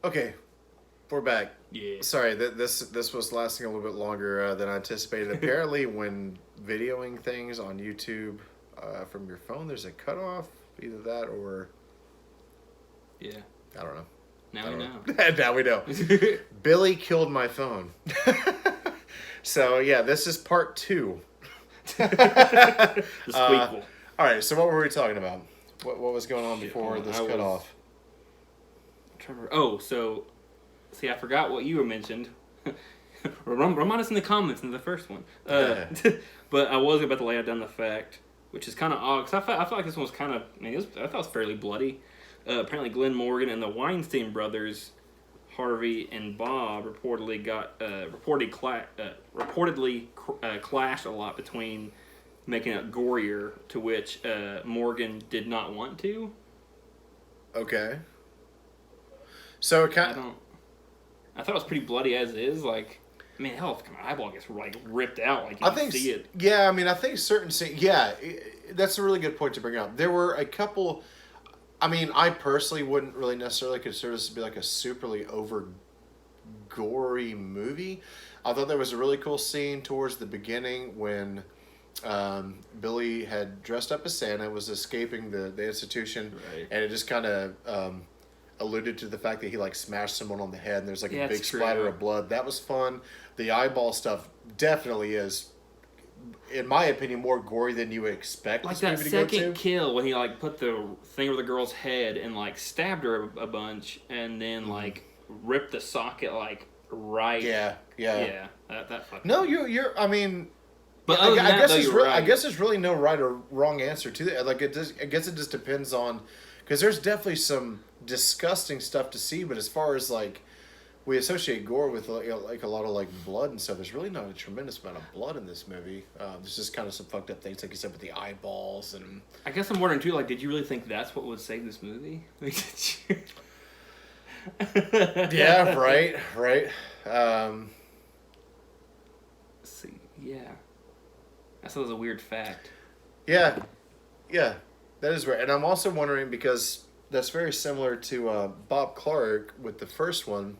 Okay, we're back. Yeah. Sorry, this was lasting a little bit longer than I anticipated. Apparently, when videoing things on YouTube from your phone, there's a cutoff. Either that or Yeah. I don't know. Now we know. Now we know. Billy killed my phone. So yeah, this is part 2. The squeakle. All right. So what were we talking about? What was going on before hold on, this I was- cutoff? Oh, so see, I forgot what you mentioned. Remind us in the comments in the first one. But I was about to lay down the fact, which is kind of odd because I felt like this one was kind of. I thought it was fairly bloody. Apparently, Glenn Morgan and the Weinstein brothers, Harvey and Bob, reportedly clashed a lot between making it gorier, to which Morgan did not want to. Okay. So it I kind don't. I thought it was pretty bloody as is. Like, I mean, hell, if my eyeball gets like ripped out, like you I can think see it. Yeah, I mean, I think certain scenes. Yeah, that's a really good point to bring up. There were a couple. I mean, I personally wouldn't really necessarily consider this to be like a superly over gory movie. I thought there was a really cool scene towards the beginning when Billy had dressed up as Santa, was escaping the institution, Right. and it just kind of alluded to the fact that he like smashed someone on the head, and there's like Yeah, a big it's true. splatter of blood. That was fun. The eyeball stuff definitely is, in my opinion, more gory than you would expect Like this that movie to go second to. kill when he like put the thing over the girl's head and like stabbed her a bunch and then like ripped the socket like right. Yeah, yeah. Yeah. That fucking. No, you're. I mean, But I, other than I that, guess though, it's you're really, right. I guess there's really no right or wrong answer to that. Like I guess it just depends on, because there's definitely some disgusting stuff to see. But as far as like, we associate gore with like a lot of like blood and stuff. There's really not a tremendous amount of blood in this movie. There's just kind of some fucked up things, like you said, with the eyeballs and. I guess I'm wondering too. Like, did you really think that's what would save this movie? Yeah. Right. Right. See, yeah. I thought it was a weird fact. Yeah, yeah, that is right. And I'm also wondering because that's very similar to Bob Clark with the first one.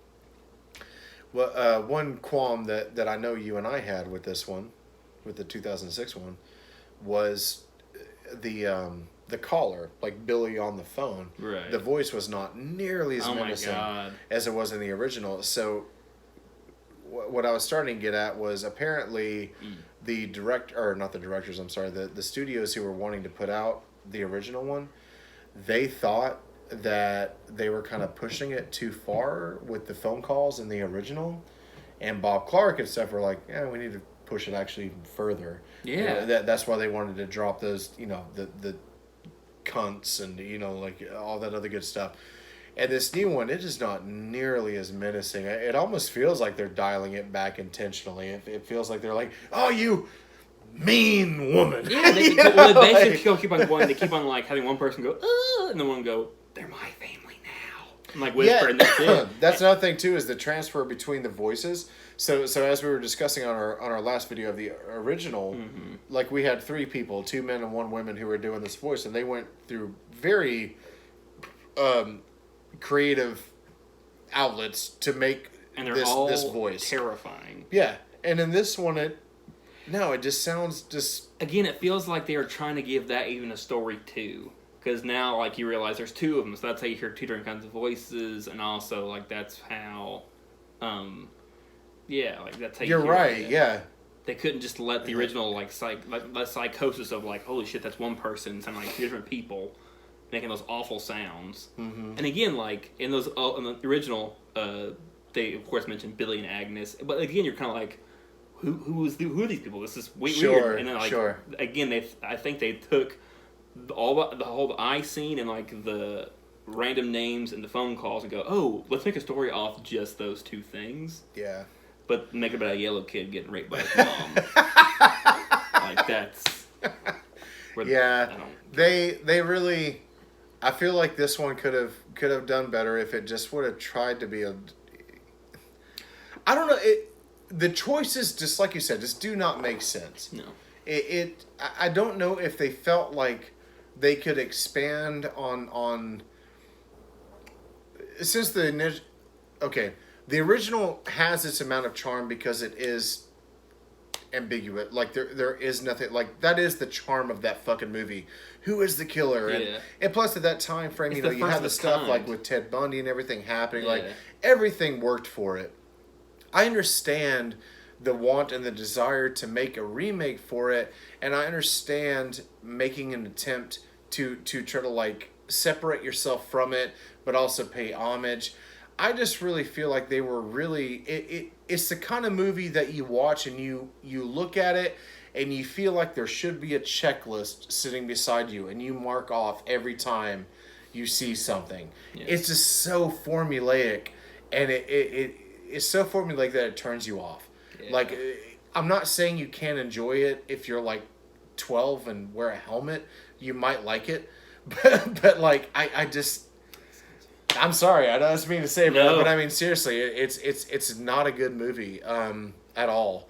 Well, one qualm that I know you and I had with this one, with the 2006 one, was the caller, like Billy on the phone. Right. The voice was not nearly as Oh my menacing God. as it was in the original. So what I was starting to get at was apparently the not the directors, I'm sorry, the studios who were wanting to put out the original one, they thought that they were kind of pushing it too far with the phone calls in the original, and Bob Clark and stuff were like, yeah, we need to push it actually even further. Yeah. That's why they wanted to drop those, the cunts and like all that other good stuff. And this new one, it is not nearly as menacing. It almost feels like they're dialing it back intentionally. It feels like they're like, "Oh, you mean woman." Yeah, they keep on going. They keep on like having one person go, and then one go, "They're my family now." And like whisper, and that's it. That's another thing too, is the transfer between the voices. So as we were discussing on our last video of the original, like we had 3 people, 2 men and 1 woman, who were doing this voice, and they went through very creative outlets to make And they're this all this voice terrifying. Yeah, and in this one, it just sounds just. Again, it feels like they are trying to give that even a story too. Because now, like, you realize there's 2 of them, so that's how you hear 2 different kinds of voices, and also, like, that's how, yeah, like, that's how you You're hear right. it. Yeah. They couldn't just let the original, like the psychosis of, like, holy shit, that's one person, sound like 2 different people making those awful sounds. Mm-hmm. And again, like, in those, in the original, they, of course, mentioned Billy and Agnes, but again, you're kind of like, who are these people? This is weird. And then, like, again, I think they took the whole eye scene and like the random names and the phone calls and go, oh, let's make a story off just those 2 things. Yeah. But make it about a yellow kid getting raped by his mom. Like that's. Yeah. They really. I feel like this one could have done better if it just would have tried to be a. I don't know. The choices, just like you said, just do not make sense. No. I don't know if they felt like they could expand on since the okay, the original has its amount of charm because it is ambiguous. Like there is nothing like that is the charm of that fucking movie. Who is the killer? Yeah. And plus at that time frame, It's you know, the you first have of the its stuff kind. like with Ted Bundy and everything happening. Like Yeah. everything worked for it. I understand the want and the desire to make a remake for it, and I understand making an attempt to try to like separate yourself from it, but also pay homage. I just really feel like they were really it's the kind of movie that you watch and you look at it and you feel like there should be a checklist sitting beside you and you mark off every time you see something. Yes. It's just so formulaic and it's so formulaic that it turns you off. Yeah. Like I'm not saying you can't enjoy it if you're like 12 and wear a helmet. You might like it. But like I just I'm sorry, I don't mean to say, No. but I mean seriously, it's not a good movie at all.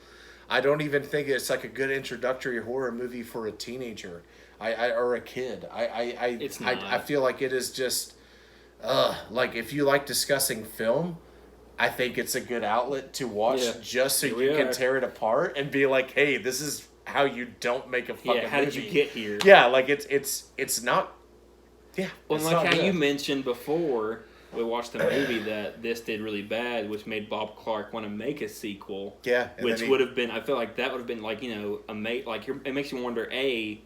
I don't even think it's like a good introductory horror movie for a teenager, or a kid. It's I not. feel like it is just, like if you like discussing film, I think it's a good outlet to watch Yeah. just so Here you we can are. tear it apart and be like, hey, this is how you don't make a fucking Yeah, how did movie. you get here? Yeah, like it's not. Yeah, Well, it's like not how you good. mentioned before, we watched the movie that this did really bad, which made Bob Clark want to make a sequel. Yeah, and Which then he- would have been, I feel like that would have been like, you know, it makes you wonder, A,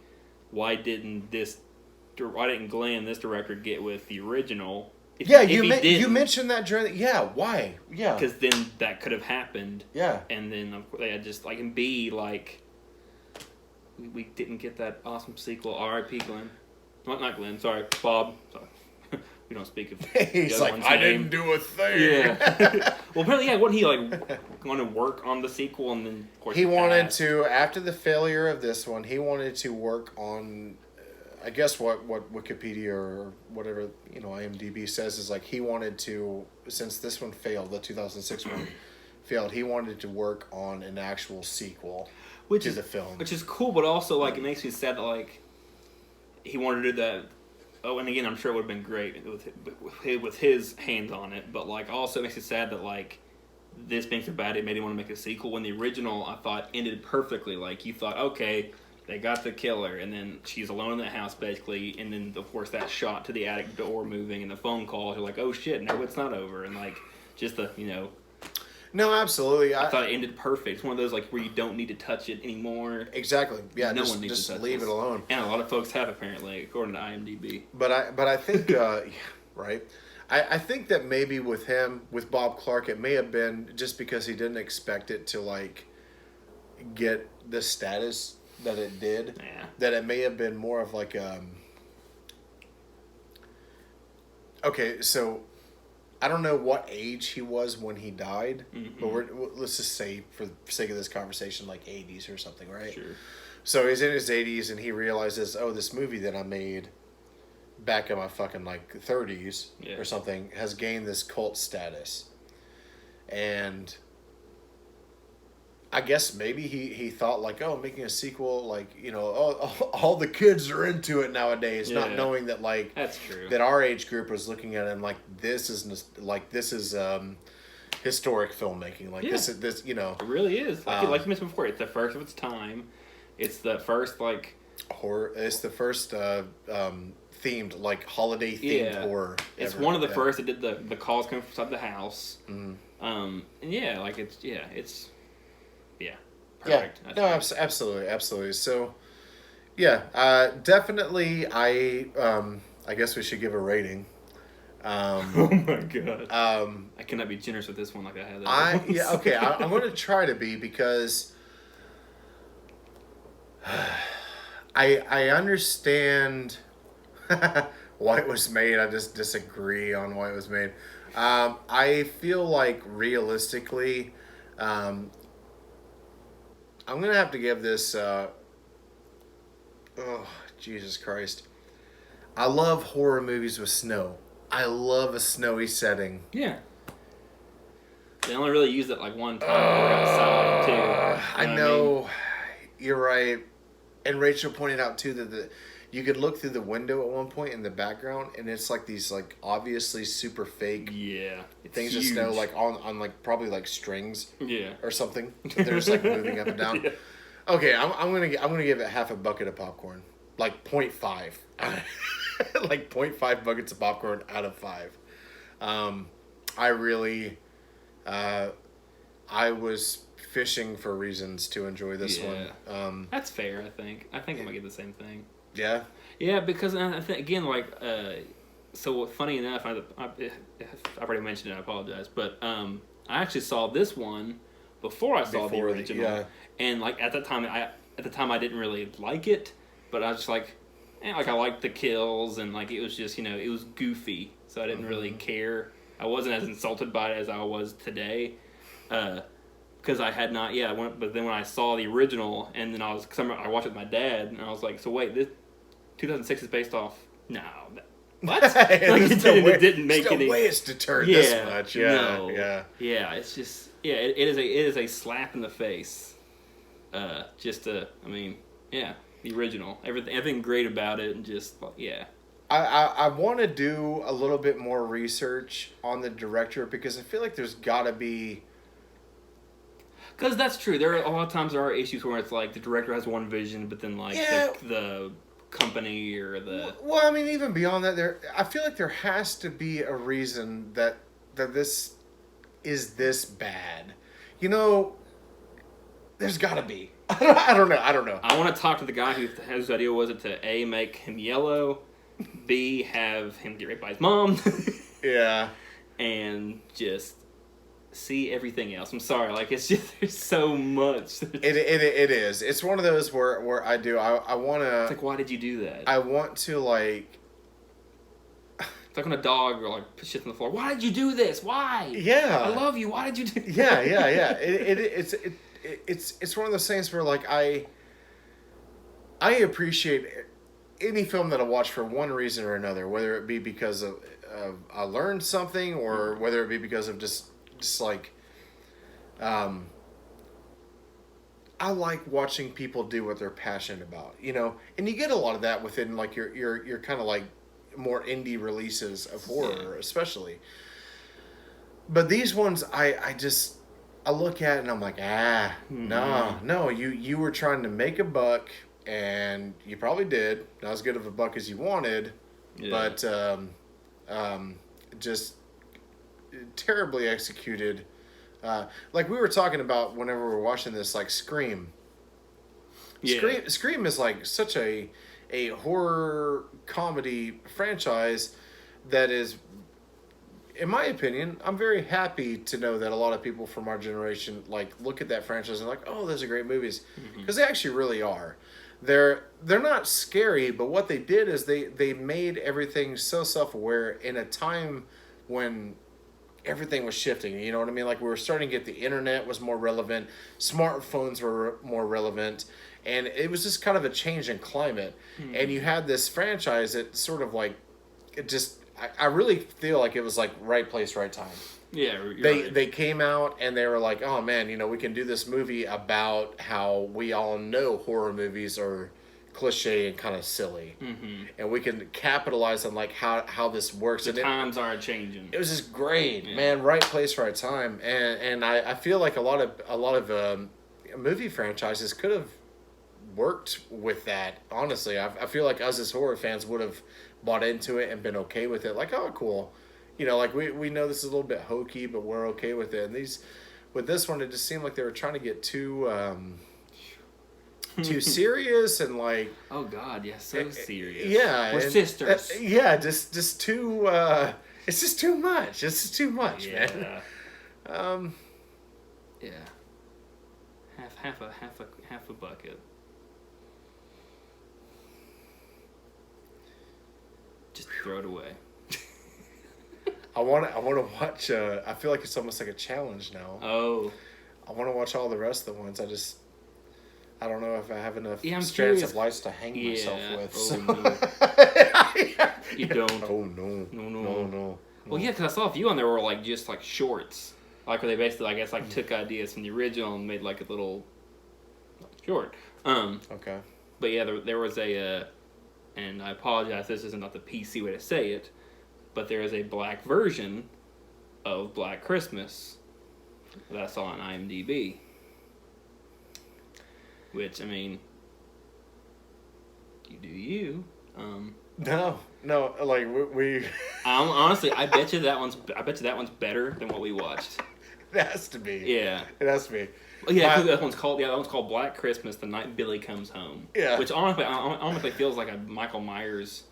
why didn't Glenn, this director, get with the original? Yeah, you mentioned that during. Yeah, why? Yeah, Because then that could have happened. yeah. And then of course, they had just, like, and B, like, we didn't get that awesome sequel. R.I.P. Glenn. Not Glenn, sorry, Bob. Sorry. We don't speak of He's the other like, one's I name. didn't do a thing. Yeah. Well, apparently, yeah, wasn't he, like, going to work on the sequel and then, of course, He wanted passed? to, after the failure of this one, he wanted to work on, I guess what Wikipedia or whatever, you know, IMDb says is like he wanted to, since this one failed, the 2006 one failed, he wanted to work on an actual sequel Which to is, the film. Which is cool, but also, like, it makes me sad that, like, he wanted to do that. Oh, and again, I'm sure it would have been great with his hands on it, but, like, also it makes me sad that, like, this being so bad, it made him want to make a sequel when the original, I thought, ended perfectly. Like, you thought, okay, they got the killer, and then she's alone in the house, basically, and then, of course, that shot to the attic door moving and the phone calls, you're like, oh, shit, no, it's not over, and, like, just the, you know, No, absolutely. I thought it ended perfect. It's one of those, like, where you don't need to touch it anymore. Exactly. Yeah, No just, one needs just to touch leave this. it alone. And a lot of folks have, apparently, according to IMDb. But I think yeah, right. I think that maybe with him, with Bob Clark, it may have been just because he didn't expect it to like get the status that it did. Yeah. That it may have been more of like okay, so I don't know what age he was when he died, but let's just say for the sake of this conversation, like 80s or something, right? Sure. So he's in his 80s and he realizes, oh, this movie that I made back in my fucking like 30s Yeah. or something has gained this cult status. And I guess maybe he thought like, oh, making a sequel, like, you know, all the kids are into it nowadays, not Yeah. knowing that like That's true. that our age group was looking at it and like this is historic filmmaking. Like Yeah. this you know, It really is. Like, Um, like you mentioned before, it's the first of its time. It's the first, like, horror. It's the first themed like holiday themed yeah. horror. It's ever. one of the Yeah. first that did the calls coming from inside the house. Mhm. And yeah, like, it's Yeah, perfect. no, absolutely. So, yeah, definitely. I guess we should give a rating. Oh my god. I cannot be generous with this one like I had that. Okay. I'm going to try to be because I understand why it was made. I just disagree on why it was made. I feel like realistically, I'm gonna have to give this. Oh, Jesus Christ! I love horror movies with snow. I love a snowy setting. Yeah. They only really used it like one time. We're outside too. I what know. mean? You're right. And Rachel pointed out too that you could look through the window at one point in the background, and it's like these like obviously super fake Yeah. It's things huge. of snow like on like probably like strings Yeah. or something. They're just like moving up and down. Yeah. Okay, I'm gonna give it half a bucket of popcorn, like 0.5, like 0.5 buckets of popcorn out of 5. I really, I was fishing for reasons to enjoy this one. That's fair, I think. I think I'm going to get the same thing. Yeah. Yeah, because I think, again, like, so funny enough, I've already mentioned it, I apologize, but I actually saw this one before I saw the original. Yeah. And, like, at the time, I didn't really like it, but I was just like, like, I liked the kills, and, like, it was just, you know, it was goofy, so I didn't really care. I wasn't as insulted by it as I was today. Because I had not, but then when I saw the original, and then I watched it with my dad, and I was like, so wait, this 2006 is based off, no, what? Like, it didn't make any. No way it's deterred this much. Yeah, no. yeah. It's just, it is a slap in the face. The original, everything great about it, and just, yeah. I want to do a little bit more research on the director, because I feel like there's got to be. Because that's true. There are a lot of times there are issues where it's like the director has one vision, but then like the company or the. Well, I mean, even beyond that, I feel like there has to be a reason that this is this bad. You know, there's got to be. I don't know. I want to talk to the guy whose idea was it to A, make him yellow, B, have him get raped by his mom. Yeah. And just see everything else. I'm sorry, like, it's just, there's so much. It is. It's one of those where I want to. It's like, why did you do that? I want to, like. It's like when a dog or like shit on the floor. Why did you do this? Why? Yeah. I love you. Why did you do? Yeah. It's one of those things where like I appreciate any film that I watch for one reason or another, whether it be because of I learned something, or whether it be because of just like, I like watching people do what they're passionate about, you know, and you get a lot of that within like your kind of like more indie releases of horror, especially. But these ones, I look at it and I'm like, no, you were trying to make a buck, and you probably did, not as good of a buck as you wanted, but just terribly executed. Like we were talking about whenever we were watching this, like Scream. Yeah. Scream is like such a horror comedy franchise that is, in my opinion, I'm very happy to know that a lot of people from our generation like look at that franchise and like, oh, those are great movies, because they actually really are. They're not scary, but what they did is they made everything so self-aware in a time when everything was shifting. You know what I mean? Like we were starting to get, the internet was more relevant, smartphones were more relevant, and it was just kind of a change in climate. And you had this franchise that sort of like, it just, I really feel like it was like right place, right time. Yeah, they came out and they were like, oh man, you know, we can do this movie about how we all know horror movies are cliche and kind of silly, and we can capitalize on like how this works. The times are changing. It was just great, man. Right place, right time, and I feel like a lot of movie franchises could have worked with that. Honestly, I feel like us as horror fans would have bought into it and been okay with it. Like, oh, cool. You know, like we know this is a little bit hokey, but we're okay with it. And with this one, it just seemed like they were trying to get too serious and like. Oh God, yeah, so serious. Yeah, we're sisters. Just too. It's just too much. It's just too much, man. Yeah. Half a bucket. Just throw it away. I want to watch. I feel like it's almost like a challenge now. Oh. I want to watch all the rest of the ones. I don't know if I have enough strands of lights to hang myself with. Oh, so. no. You don't. Oh no. Well, yeah, because I saw a few on there were like just like shorts, like where they basically, I guess, like took ideas from the original and made like a little short. Okay. But yeah, there was a and I apologize, this is not the PC way to say it, but there is a black version of Black Christmas that I saw on IMDb. Which, I mean, you do you. No, like we Honestly, I bet you that one's better than what we watched. it has to be. Yeah. It has to be. Oh, yeah, that one's called Black Christmas, The Night Billy Comes Home. Yeah. Which honestly feels like a Michael Myers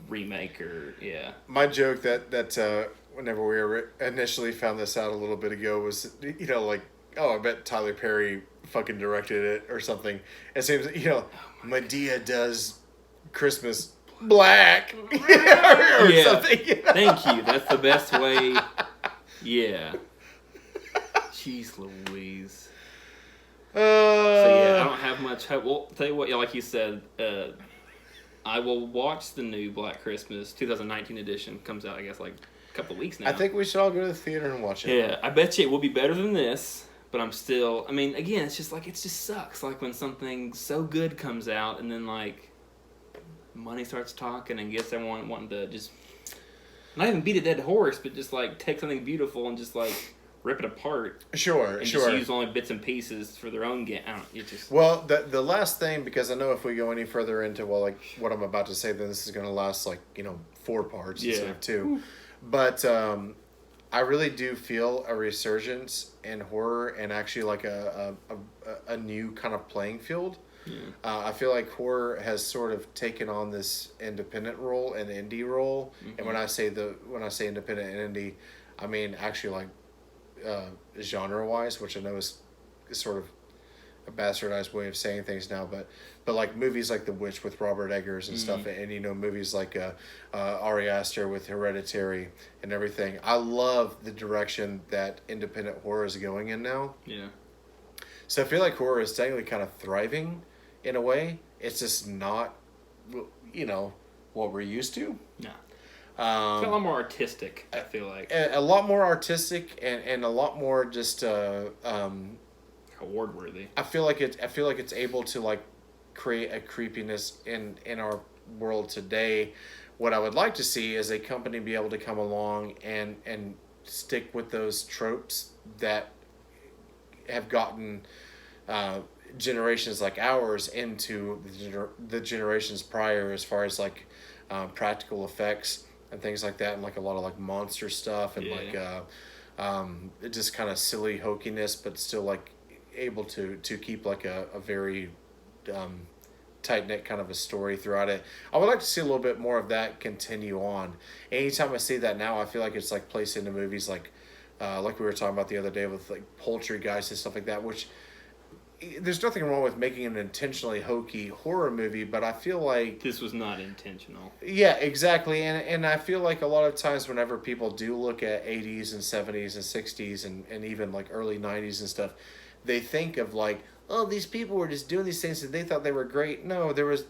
remake or, yeah. My joke that whenever we initially found this out a little bit ago was, like, oh, I bet Tyler Perry fucking directed it or something. It seems, Medea does Christmas black or Yeah. something. Thank you. That's the best way. Yeah. Jeez Louise. So yeah, I don't have much hope. Well, tell you what, like you said, I will watch the new Black Christmas 2019 edition. Comes out, I guess, like a couple of weeks now. I think we should all go to the theater and watch it. Yeah, I bet you it will be better than this. But I'm still. I mean, again, it's just like it just sucks. Like when something so good comes out and then like money starts talking and gets everyone wanting to just not even beat a dead horse, but just like take something beautiful and just like rip it apart. Sure, and sure. just use only bits and pieces for their own game. I don't. It just. Well, the last thing, because I know if we go any further into like what I'm about to say, then this is going to last 4 parts instead of 2. But I really do feel a resurgence in horror and actually like a new kind of playing field. Yeah. I feel like horror has sort of taken on this independent role and indie role. Mm-hmm. And when I say independent and indie, I mean actually like genre wise, which I know is sort of a bastardized way of saying things now, but like movies like The Witch with Robert Eggers and stuff, and movies like Ari Aster with Hereditary and everything. I love the direction that independent horror is going in now. Yeah. So I feel like horror is technically kind of thriving in a way. It's just not, what we're used to. No. It's a lot more artistic, I feel like. A lot more artistic and a lot more just award worthy. I feel like it's able to like create a creepiness in our world today. What I would like to see is a company be able to come along and stick with those tropes that have gotten generations like ours into the generations prior, as far as like practical effects and things like that, and like a lot of like monster stuff and it just kind of silly hokiness, but still like able to keep like a very tight-knit kind of a story throughout it. I would like to see a little bit more of that continue on. Anytime I see that now, I feel like it's like placed into movies like we were talking about the other day with like Poultrygeist and stuff like that, which there's nothing wrong with making an intentionally hokey horror movie, but I feel like this was not intentional. Yeah, exactly. And I feel like a lot of times whenever people do look at 80s and 70s and 60s and even like early 90s and stuff, they think of like, oh, these people were just doing these things and they thought they were great. No, there was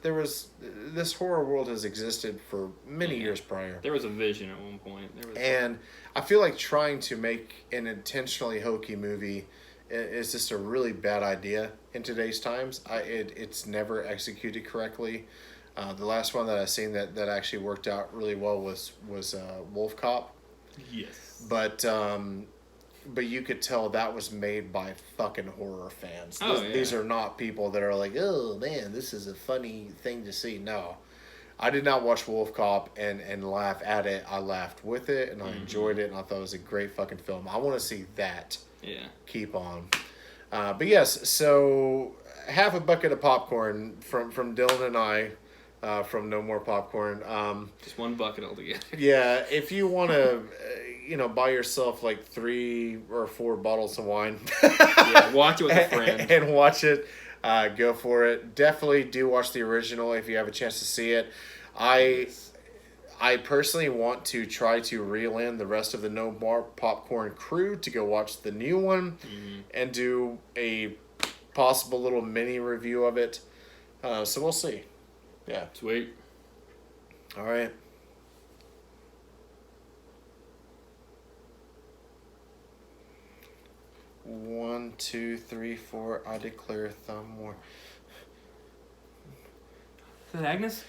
this horror world has existed for many years prior. There was a vision at one point. And I feel like trying to make an intentionally hokey movie is just a really bad idea in today's times. It's never executed correctly. The last one that I've seen that actually worked out really well was Wolf Cop. Yes. But you could tell that was made by fucking horror fans. Oh, These are not people that are like, oh man, this is a funny thing to see. No. I did not watch Wolf Cop and laugh at it. I laughed with it and I enjoyed it and I thought it was a great fucking film. I want to see that. Yeah. Keep on. But yes, so half a bucket of popcorn from Dylan and I from No More Popcorn. Just one bucket altogether. Yeah, if you want to, buy yourself like 3 or 4 bottles of wine. Yeah, watch it with a friend. And watch it. Go for it. Definitely do watch the original if you have a chance to see it. I personally want to try to reel in the rest of the No More Popcorn crew to go watch the new one and do a possible little mini review of it. So we'll see. Yeah. Sweet. All right. One, two, three, four. I declare thumb war. Is that Agnes?